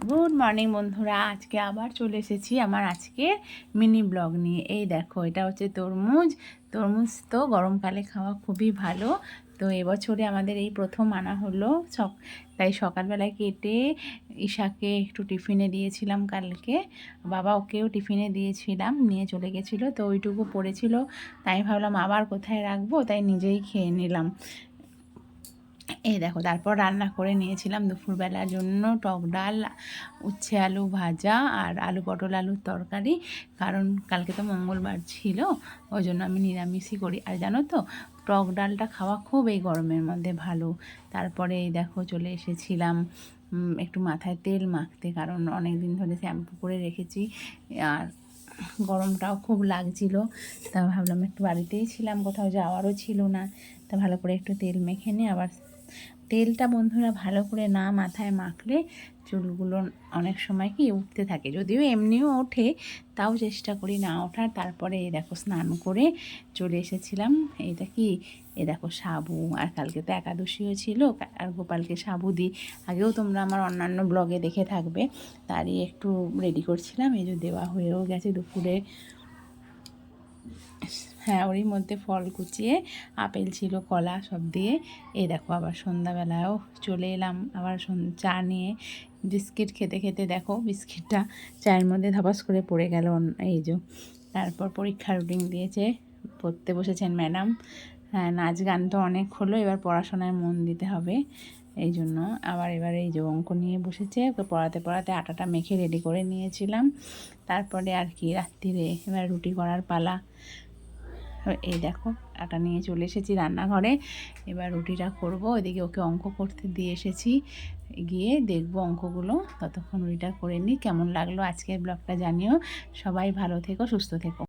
Good morning বন্ধুরা, আজকে আবার চলে এসেছি আমার আজকের মিনি ব্লগ নিয়ে। এই দেখো, এটা হচ্ছে তরমুজ। তরমুজ তো গরমকালে খাওয়া খুবই ভালো। তো এবছরে আমাদের এই প্রথম আনা হলো, তাই সকালবেলায় কেটে ঈশাকে একটু টিফিনে দিয়েছিলাম কালকে। বাবা ওকেও টিফিনে দিয়েছিলাম, নিয়ে চলে গেছিলো, তো ওইটুকু পড়েছিল। তাই ভাবলাম আবার কোথায় রাখবো, তাই নিজেই খেয়ে নিলাম। এই দেখো, তারপর রান্না করে নিয়েছিলাম দুপুরবেলার জন্য টক ডাল, উচ্ছে আলু ভাজা আর আলু পটল আলুর তরকারি। কারণ কালকে তো মঙ্গলবার ছিল, ওই জন্য আমি নিরামিষই করি। আর জানো তো, টক ডালটা খাওয়া খুব এই গরমের মধ্যে ভালো। তারপরে এই দেখো চলে এসেছিলাম একটু মাথায় তেল মাখতে, কারণ অনেক দিন ধরে শ্যাম্পু করে রেখেছি আর গরমটাও খুব লাগছিল। তা ভাবলাম একটু বাড়িতেই ছিলাম, কোথাও যাওয়ারও ছিল না, তা ভালো করে একটু তেল মেখে নিয়ে আবার তেলটা বন্ধুরা ভালো করে না মাথায় মাখলে চুলগুলো অনেক সময় কি উঠতে থাকে, যদিও এমনিও ওঠে, তাও চেষ্টা করি না ওঠার। তারপরে এই দেখো স্নান করে চলে এসেছিলাম। এটা কি, এ দেখো সাবু, আর কালকে তো একাদশীও ছিল, আর গোপালকে সাবু দিই। আগেও তোমরা আমার অন্যান্য ব্লগে দেখে থাকবে, তারই একটু রেডি করছিলাম। এই যে দেওয়া হয়েও গেছে দুপুরে। হ্যাঁ, ওরই মধ্যে ফল কুচিয়ে আপেল ছিল, কলা সব দিয়ে। এই দেখো আবার সন্ধ্যাবেলায়ও চলে এলাম আবার চা নিয়ে। বিস্কিট খেতে খেতে দেখো বিস্কিটটা চায়ের মধ্যে ধপাস করে পড়ে গেল। এই যে তারপর পরীক্ষার রুটিন দিয়েছে, পড়তে বসেছেন ম্যাডাম। হ্যাঁ, নাচ গান তো অনেক হলো, এবার পড়াশোনায় মন দিতে হবে। এই জন্য আবার এবারে এই যে অঙ্ক নিয়ে বসেছে, ওকে পড়াতে পড়াতে আটাটা মেখে রেডি করে নিয়েছিলাম। তারপরে আর কি, রাত্রিরে এবার রুটি করার পালা। এই দেখো আটা নিয়ে চলে এসেছি রান্নাঘরে, এবার রুটিটা করব। ওইদিকে ওকে অঙ্ক করতে দিয়ে এসেছি, গিয়ে দেখবো অঙ্কগুলো, ততক্ষণ রুটিটা করে নিই। কেমন লাগলো আজকের ব্লগটা জানিও। সবাই ভালো থেকো, সুস্থ থেকো।